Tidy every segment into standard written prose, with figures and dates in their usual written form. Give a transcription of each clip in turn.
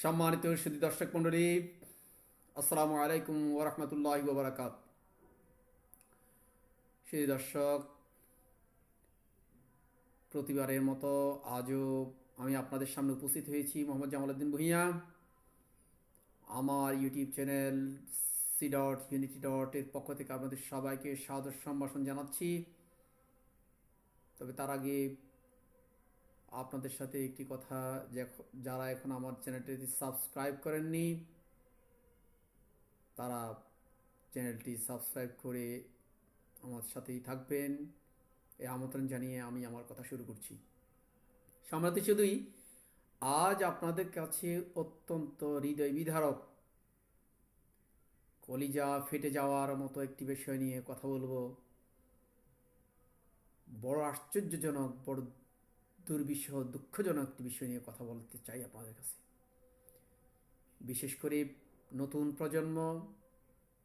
সম্মানিত সুধী দর্শক মণ্ডলী, আসসালামু আলাইকুম ওয়া রাহমাতুল্লাহি ওয়া বারাকাত। সুধী দর্শক, প্রতিবারের মতো আজও আমি আপনাদের সামনে উপস্থিত হয়েছি মোহাম্মদ জামালউদ্দিন ভূঁইয়া। আমার ইউটিউব চ্যানেল c.unity.এর পক্ষ থেকে আপনাদের সবাইকে সাদর সম্ভাষণ জানাচ্ছি। তবে তার আগে আপনাদের সাথে একটি কথা, যারা এখন আমার চ্যানেলটি সাবস্ক্রাইব করেননি তারা চ্যানেলটি সাবস্ক্রাইব করে আমার সাথেই থাকবেন, এই আমন্ত্রণ জানিয়ে আমি আমার কথা শুরু করছি। সম্রাতি শুধুই আজ আপনাদের কাছে অত্যন্ত হৃদয় বিদারক, কলিজা ফেটে যাওয়ার মতো একটি বিষয় নিয়ে কথা বলবো। বড় আশ্চর্যজনক, বড় দুর্বিষহ, দুঃখজনক একটি বিষয় নিয়ে কথা বলতে চাই আপনাদের কাছে। বিশেষ করে নতুন প্রজন্ম,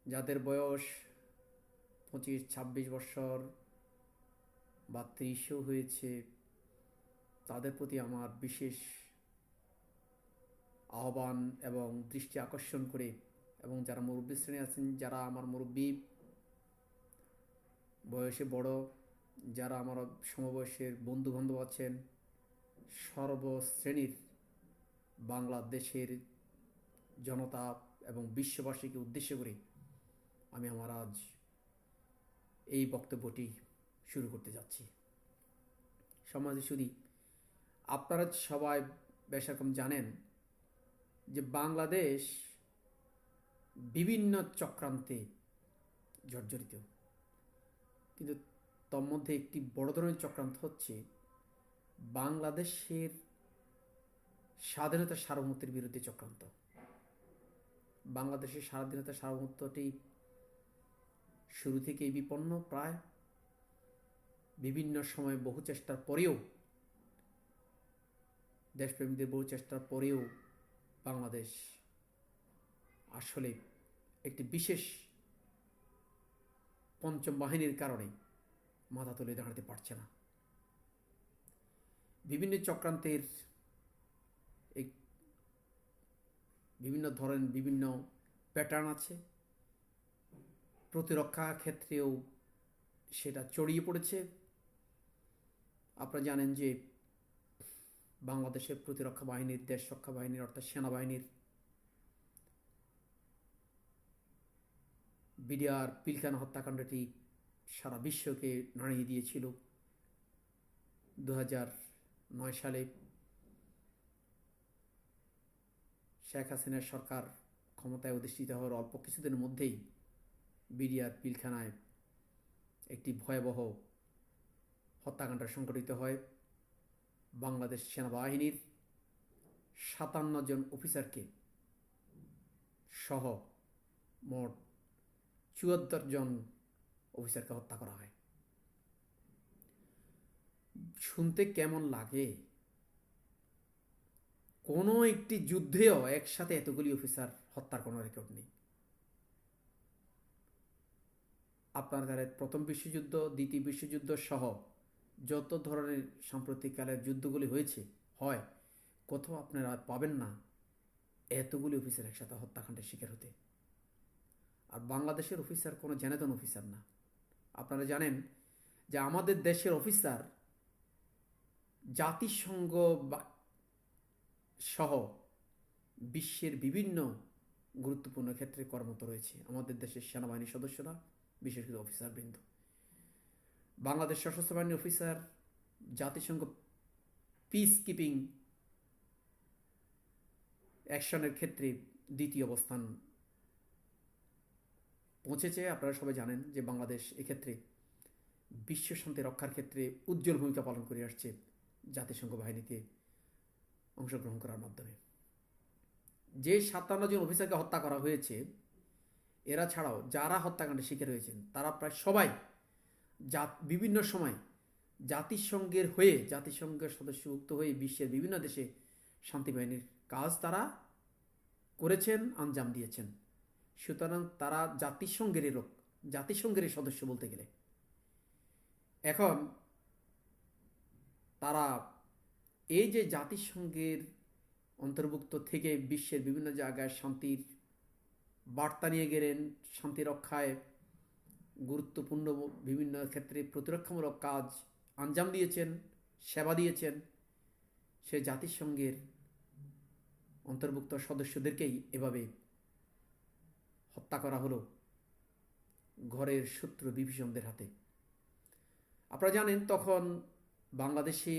যাদের বয়স 25-26 বছর বা 30ও হয়েছে, তাদের প্রতি আমার বিশেষ আহ্বান এবং দৃষ্টি আকর্ষণ করে, এবং যারা মুরব্বী শ্রেণী আছেন, যারা আমার মুরব্বী বয়সে বড়, যারা আমার সমবয়সের বন্ধুবান্ধব আছেন, সর্বশ্রেণীর বাংলাদেশের জনতা এবং বিশ্ববাসীকে উদ্দেশ্য করে আমি আমার আজ এই বক্তব্যটি শুরু করতে যাচ্ছি। সমাজে শুধু আপনারা সবাই বেশ রকম জানেন যে বাংলাদেশ বিভিন্ন চক্রান্তে জর্জরিত, কিন্তু তন্মধ্যে একটি বড় ধরনের চক্রান্ত হচ্ছে বাংলাদেশের স্বাধীনতা সার্বভৌমত্বের বিরুদ্ধে চক্রান্ত। বাংলাদেশের স্বাধীনতা সার্বভৌমত্বটি শুরু থেকেই বিপন্ন, প্রায় বিভিন্ন সময় বহু চেষ্টার পরেও, দেশপ্রেমীদের বহু চেষ্টার পরেও বাংলাদেশ আসলে একটি বিশেষ পঞ্চম বাহিনীর কারণে মাথা তুলে দাঁড়াতে পারছে না। বিভিন্ন চক্রান্তের বিভিন্ন ধরনের বিভিন্ন প্যাটার্ন আছে। প্রতিরক্ষা ক্ষেত্রেও সেটা ছড়িয়ে পড়েছে। আপনারা জানেন যে বাংলাদেশের প্রতিরক্ষা বাহিনীর, দেশ রক্ষা বাহিনীর অর্থাৎ সেনাবাহিনীর বিডিআর পিলখানা হত্যাকাণ্ডটি সারা বিশ্বকে নাড়িয়ে দিয়েছিল 2009 সালে। শেখ হাসিনার সরকার ক্ষমতায় অধিষ্ঠিত হওয়ার অল্প কিছুদিনের মধ্যেই বিডিআর পিলখানায় একটি ভয়াবহ হত্যাকাণ্ড সংঘটিত হয়। বাংলাদেশ সেনাবাহিনীর 57 জন অফিসারকে সহ মোট 74 জন অফিসারকে হত্যা করা হয়। শুনতে কেমন লাগে? কোনো একটি যুদ্ধেও একসাথে এতগুলি অফিসার হত্যার কোনো রেকর্ড নেই। আপনার দ্বারা প্রথম বিশ্বযুদ্ধ, দ্বিতীয় বিশ্বযুদ্ধ সহ যত ধরনের সাম্প্রতিককালের যুদ্ধগুলি হয়েছে, হয় কোথাও আপনারা পাবেন না এতগুলি অফিসার একসাথে হত্যাকাণ্ডের শিকার হতে। আর বাংলাদেশের অফিসার কোনো জেনেতন অফিসার না। আপনারা জানেন যে আমাদের দেশের অফিসার জাতিসংঘ সহ বিশ্বের বিভিন্ন গুরুত্বপূর্ণ ক্ষেত্রে কর্মরত রয়েছে আমাদের দেশের সেনাবাহিনীর সদস্যরা, বিশেষ করে অফিসারবৃন্দ। বাংলাদেশ সশস্ত্র বাহিনীর অফিসার জাতিসংঘ পিস কিপিং অ্যাকশনের ক্ষেত্রে দ্বিতীয় অবস্থান পৌঁছেছে। আপনারা সবাই জানেন যে বাংলাদেশ এক্ষেত্রে বিশ্ব শান্তি রক্ষার ক্ষেত্রে উজ্জ্বল ভূমিকা পালন করে আসছে জাতিসংঘ বাহিনীতে অংশগ্রহণ করার মাধ্যমে। যে 57 জন অফিসারকে হত্যা করা হয়েছে, এরা ছাড়াও যারা হত্যাকাণ্ডের শিকার হয়েছেন তারা প্রায় সবাই বিভিন্ন সময় জাতিসংঘের হয়ে, জাতিসংঘের সদস্যভুক্ত হয়ে বিশ্বের বিভিন্ন দেশে শান্তি বাহিনীর কাজ তারা করেছেন, আঞ্জাম দিয়েছেন। সুতরাং তারা জাতিসংঘেরই লোক, জাতিসংঘেরই সদস্য বলতে গেলে। এখন তারা এই যে জাতিসংঘের অন্তর্ভুক্ত থেকে বিশ্বের বিভিন্ন জায়গায় শান্তির বার্তা নিয়ে গেলেন, শান্তি রক্ষায় গুরুত্বপূর্ণ বিভিন্ন ক্ষেত্রে প্রতিরক্ষামূলক কাজ আঞ্জাম দিয়েছেন, সেবা দিয়েছেন, সে জাতিসংঘের অন্তর্ভুক্ত সদস্যদেরকেই এভাবে হত্যা করা হলো ঘরের শত্রু বিভীষণদের হাতে। আপনারা জানেন তখন বাংলাদেশে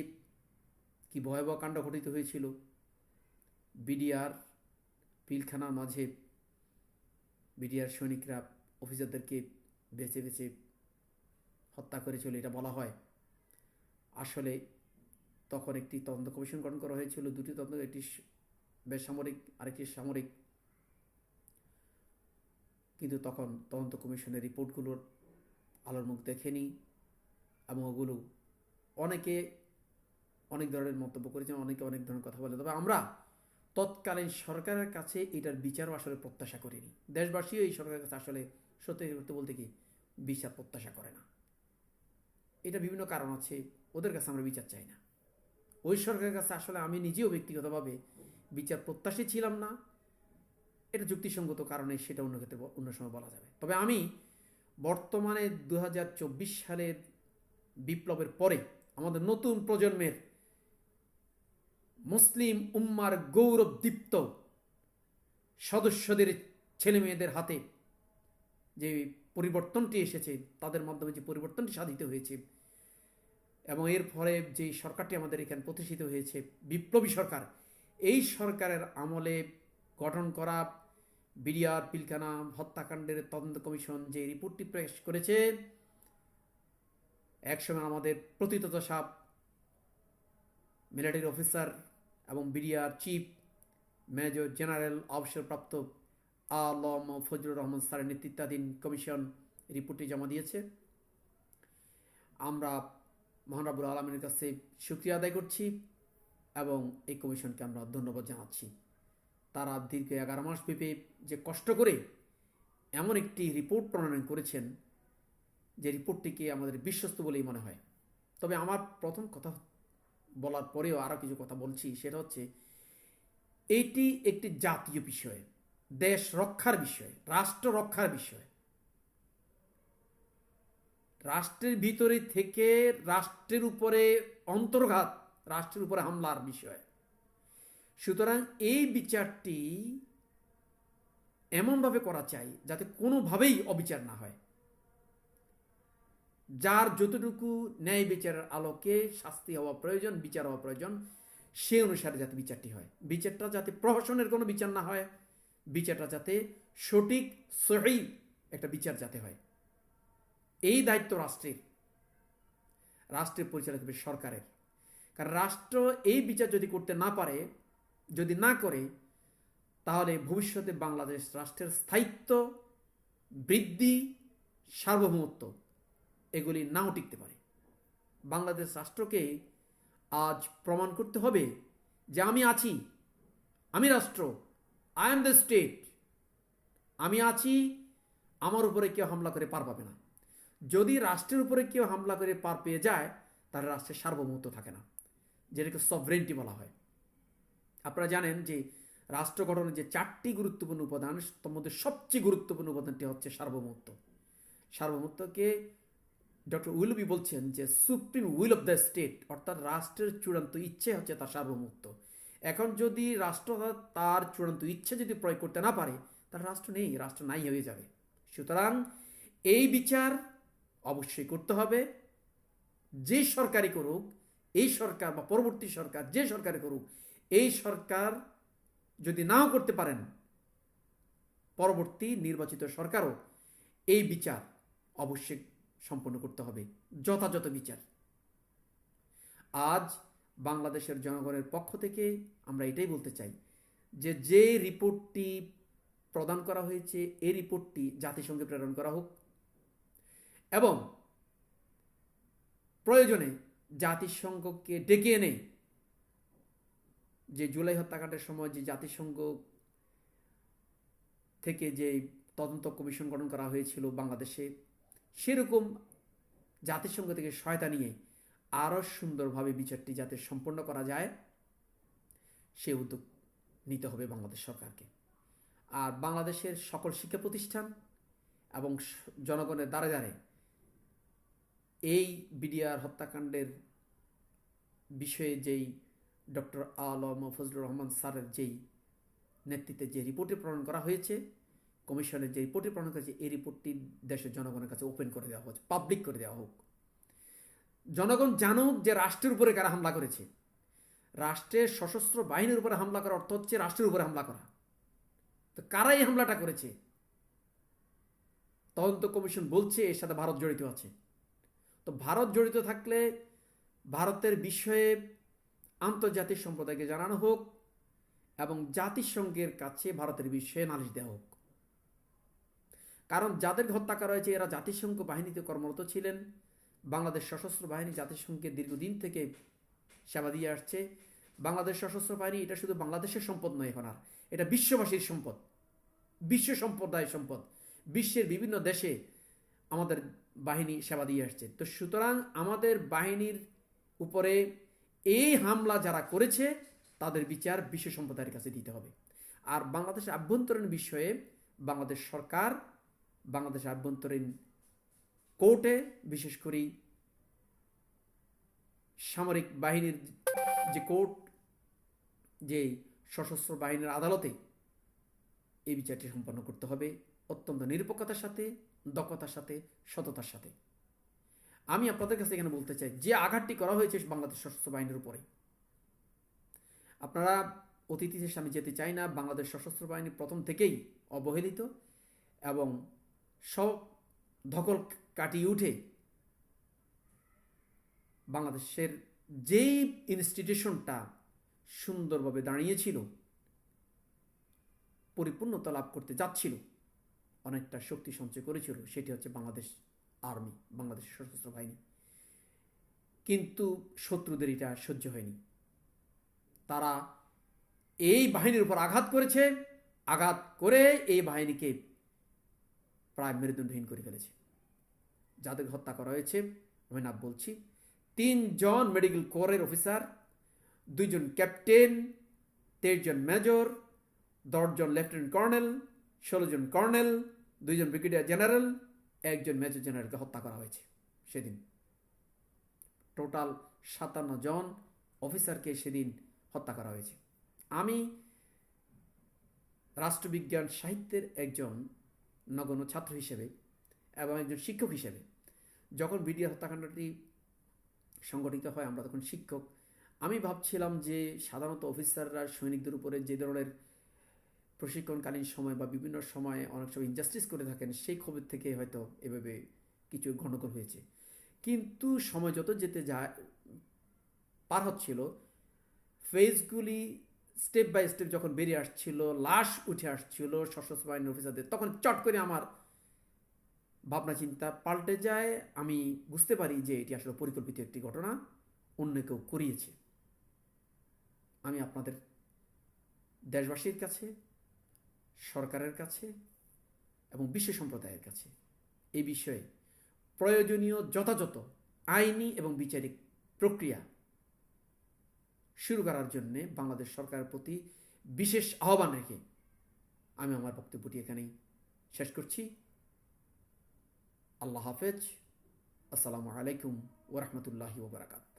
কি ভয়াবহ কাণ্ড ঘটিত হয়েছিল। বিডিআর পিলখানার মাঝে বিডিআর সৈনিকরা অফিসারদেরকে বেছে বেছে হত্যা করেছিল, এটা বলা হয়। আসলে তখন একটি তদন্ত কমিশন গঠন করা হয়েছিল, দুটি তদন্ত, একটি বেসামরিক আরেকটি সামরিক। কিন্তু তখন তদন্ত কমিশনের রিপোর্টগুলোর আলোর মুখ দেখেনি এবং ওগুলো অনেকে অনেক ধরনের মন্তব্য করেছেন, অনেকে অনেক ধরনের কথা বলে। তবে আমরা তৎকালীন সরকারের কাছে এটার বিচারও আসলে প্রত্যাশা করিনি। দেশবাসীও এই সরকারের কাছে আসলে সত্যি করতে বলতে কি বিচার প্রত্যাশা করে না। এটা বিভিন্ন কারণ আছে, ওদের কাছে আমরা বিচার চাই না। ওই সরকারের কাছে আসলে আমি নিজেও ব্যক্তিগতভাবে বিচার প্রত্যাশী ছিলাম না। এটা যুক্তিসঙ্গত কারণে সেটা অন্য ক্ষেত্রে অন্য সময় বলা যাবে। তবে আমি বর্তমানে 2024 সালের বিপ্লবের পরে আমাদের নতুন প্রজন্মের মুসলিম উম্মার গৌরবদীপ্ত সদস্যদের ছেলেমেয়েদের হাতে যে পরিবর্তনটি এসেছে, তাদের মাধ্যমে যে পরিবর্তনটি সাধিত হয়েছে এবং এর ফলে যে সরকারটি আমাদের এখানে প্রতিষ্ঠিত হয়েছে বিপ্লবী সরকার, এই সরকারের আমলে গঠন করা বিডিআর পিলখানা হত্যাকাণ্ডের তদন্ত কমিশন যে রিপোর্টটি পেশ করেছে, একসময় আমাদের প্রথিতযশা মিলিটারি অফিসার এবং বিডিআর চিফ মেজর জেনারেল অবসরপ্রাপ্ত আলম ফজলুর রহমান স্যারের নেতৃত্বাধীন কমিশন রিপোর্টটি জমা দিয়েছে। আমরা মহান রব্বুল আলামিনের কাছে শুকরিয়া আদায় করছি এবং এই কমিশনকে আমরা ধন্যবাদ জানাচ্ছি। তারা দীর্ঘ 11 মাস ব্যাপী যে কষ্ট করে এমন একটি রিপোর্ট প্রণয়ন করেছেন যে রিপোর্টটিকে আমাদের বিশ্বস্ত বলেই মনে হয়। তবে আমার প্রথম কথা বলার পরেও আরও কিছু কথা বলছি, সেটা হচ্ছে এটি একটি জাতীয় বিষয়, দেশ রক্ষার বিষয়, রাষ্ট্র রক্ষার বিষয়। রাষ্ট্রের ভিতরে থেকে রাষ্ট্রের উপরে অন্তর্ঘাত, রাষ্ট্রের উপরে হামলার বিষয়। সুতরাং এই বিচারটি এমনভাবে করা চাই যাতে কোনোভাবেই অবিচার না হয়। যার যতটুকু ন্যায় বিচারের আলোকে শাস্তি হওয়া প্রয়োজন, বিচার হওয়া প্রয়োজন, সে অনুসারে যাতে বিচারটি হয়। বিচারটা যাতে প্রহসনের কোনো বিচার না হয়, বিচারটা যাতে সঠিক সহি একটা বিচার যাতে হয়, এই দায়িত্ব রাষ্ট্রের। রাষ্ট্রের পরিচালিত হবে সরকারের। কারণ রাষ্ট্র এই বিচার যদি করতে না পারে, যদি না করে, তাহলে ভবিষ্যতে বাংলাদেশ রাষ্ট্রের স্থায়িত্ব, বৃদ্ধি, সার্বভৌমত্ব এগুলি নাও টিকতে পারে। বাংলাদেশ রাষ্ট্রকে আজ প্রমাণ করতে হবে যে আমি আছি, আমি রাষ্ট্র, আই এম দ্য স্টেট, আমি আছি, আমার উপরে কেউ হামলা করে পার পাবে না। যদি রাষ্ট্রের উপরে কেউ হামলা করে পার পেয়ে যায়, তাহলে রাষ্ট্রের সার্বভৌমত্ব থাকে না, যেটাকে সভরেন্টি বলা হয়। আপনারা জানেন যে রাষ্ট্র গঠনের যে 4টি গুরুত্বপূর্ণ উপাদান, তার মধ্যে সবচেয়ে গুরুত্বপূর্ণ উপাদানটি হচ্ছে সার্বভৌমত্ব। সার্বভৌমত্বকে ডক্টর উইলবি বলছেন যে supreme will of the state, অর্থাৎ রাষ্ট্রের চূড়ান্ত ইচ্ছে হচ্ছে তার সার্বভৌমত্ব। এখন যদি রাষ্ট্র তার চূড়ান্ত ইচ্ছে যদি প্রয়োগ করতে না পারে, তাহলে রাষ্ট্র নেই, রাষ্ট্র নাই হয়ে যাবে। সুতরাং এই বিচার অবশ্যই করতে হবে। যে সরকারই করুক, এই সরকার বা পরবর্তী সরকার যে সরকারই করুক, এই সরকার যদি নাও করতে পারেন, পরবর্তী নির্বাচিত সরকারও এই বিচার অবশ্যই সম্পন্ন করতে হবে, যথাযথ বিচার। আজ বাংলাদেশের জনগণের পক্ষ থেকে আমরা এটাই বলতে চাই যে যে রিপোর্টটি প্রদান করা হয়েছে, এই রিপোর্টটি জাতিসংঘে প্রেরণ করা হোক এবং প্রয়োজনে জাতিসংঘকে ডেকে এনে যে জুলাই হত্যাকাণ্ডের সময় যে জাতিসংঘ থেকে যে তদন্ত কমিশন গঠন করা হয়েছিল বাংলাদেশে, সেরকম জাতিসংঘ থেকে সহায়তা নিয়ে আরও সুন্দরভাবে বিচারটি যাতে সম্পন্ন করা যায়, সে উদ্যোগ নিতে হবে বাংলাদেশ সরকারকে। আর বাংলাদেশের সকল শিক্ষা প্রতিষ্ঠান এবং জনগণের দ্বারে দ্বারে এই বিডিআর হত্যাকাণ্ডের বিষয়ে যেই ডক্টর আলম ফজলুর রহমান স্যারের যেই নেতৃত্বে যে রিপোর্টটি প্রণয়ন করা হয়েছে, কমিশনের যে রিপোর্টটি প্রণয়ন করেছে, এই রিপোর্টটি দেশের জনগণের কাছে ওপেন করে দেওয়া হচ্ছে, পাবলিক করে দেওয়া হোক। জনগণ জানুক যে রাষ্ট্রের উপরে কারা হামলা করেছে। রাষ্ট্রের সশস্ত্র বাহিনীর উপরে হামলা করার অর্থ হচ্ছে রাষ্ট্রের উপরে হামলা করা। তো কারা এই হামলাটা করেছে? তদন্ত কমিশন বলছে এর সাথে ভারত জড়িত আছে। তো ভারত জড়িত থাকলে ভারতের বিষয়ে আন্তর্জাতিক সম্প্রদায়কে জানানো হোক এবং জাতিসংঘের কাছে ভারতের বিষয়ে নালিশ দেওয়া হোক। কারণ যাদের হত্যা করা হয়েছে এরা জাতিসংঘ বাহিনীতে কর্মরত ছিলেন। বাংলাদেশ সশস্ত্র বাহিনী জাতিসংঘে দীর্ঘদিন থেকে সেবা দিয়ে আসছে। বাংলাদেশ সশস্ত্র বাহিনী এটা শুধু বাংলাদেশের সম্পদ নয়, এখন আর এটা বিশ্ববাসীর সম্পদ, বিশ্ব সম্প্রদায়ের সম্পদ। বিশ্বের বিভিন্ন দেশে আমাদের বাহিনী সেবা দিয়ে আসছে। তো সুতরাং আমাদের বাহিনীর উপরে এই হামলা যারা করেছে তাদের বিচার বিশ্ব সম্প্রদায়ের কাছে দিতে হবে। আর বাংলাদেশের আভ্যন্তরীণ বিষয়ে বাংলাদেশ সরকার, বাংলাদেশের আভ্যন্তরীণ কোর্টে, বিশেষ করে সামরিক বাহিনীর যে কোর্ট, যে সশস্ত্র বাহিনীর আদালতে এই বিচারটি সম্পন্ন করতে হবে অত্যন্ত নিরপেক্ষতার সাথে, দক্ষতার সাথে, সততার সাথে। আমি আপনাদের কাছে এখানে বলতে চাই, যে আঘাতটি করা হয়েছে বাংলাদেশ সশস্ত্র বাহিনীর উপরে, আপনারা অতীত ইতিহাসে আমি যেতে চাই না, বাংলাদেশ সশস্ত্র বাহিনী প্রথম থেকেই অবহেলিত এবং সব ধকল কাটিয়ে উঠে বাংলাদেশের যেই ইনস্টিটিউশনটা সুন্দরভাবে দাঁড়িয়েছিল, পরিপূর্ণতা লাভ করতে যাচ্ছিল, অনেকটা শক্তি সঞ্চয় করেছিল, সেটি হচ্ছে বাংলাদেশ আর্মি, বাংলাদেশ সশস্ত্র বাহিনী। কিন্তু শত্রুদের এটা সহ্য হয়নি। তারা এই বাহিনীর উপর আঘাত করেছে, আঘাত করে এই বাহিনীকে প্রায় মেরুদণ্ডহীন করে ফেলেছে। যাদের হত্যা করা হয়েছে আমি নাম বলছি: 3 জন মেডিকেল কোরের অফিসার, 2 জন ক্যাপ্টেন, 23 জন মেজর, 10 জন লেফটেন্যান্ট কর্নেল, 16 জন কর্নেল, 2 জন ব্রিগেডিয়ার জেনারেল, 1 জন মেজর জেনারেলকে হত্যা করা হয়েছে সেদিন। টোটাল 57 জন অফিসারকে সেদিন হত্যা করা হয়েছে। আমি রাষ্ট্রবিজ্ঞান সাহিত্যের একজন নগণ্য ছাত্র হিসেবে এবং একজন শিক্ষক হিসেবে, যখন বিডিআর হত্যাকাণ্ডটি সংগঠিত হয়, আমরা তখন শিক্ষক, আমি ভাবছিলাম যে সাধারণত অফিসাররা সৈনিকদের উপরে যে ধরনের প্রশিক্ষণকালীন সময় বা বিভিন্ন সময়ে অনেক সময় ইনজাস্টিস করে থাকেন, সেই খবর থেকে হয়তো এভাবে কিছু গণ্ডগোল হয়েছে। কিন্তু সময় যত যেতে যায় পার হচ্ছিল, ফেজগুলি স্টেপ বাই স্টেপ যখন বেরিয়ে আসছিল, লাশ উঠে আসছিল সশস্ত্র বাহিনীর অফিসারদের, তখন চট করে আমার ভাবনা চিন্তা পাল্টে যায়। আমি বুঝতে পারি যে এটি আসলে পরিকল্পিত একটি ঘটনা, অন্য কেউ করিয়েছে। আমি আপনাদের দেশবাসীর কাছে, সরকারের কাছে এবং বিশ্ব সম্প্রদায়ের কাছে এই বিষয়ে প্রয়োজনীয় যথাযথ আইনি এবং বিচারিক প্রক্রিয়া শুরু করার জন্য বাংলাদেশ সরকারের প্রতি বিশেষ আহ্বান রেখে আমি আমার বক্তব্যটি এখানেই শেষ করছি। আল্লাহ হাফেজ। আসসালামু আলাইকুম ওয়া রাহমাতুল্লাহি ওয়া বারাকাতুহু।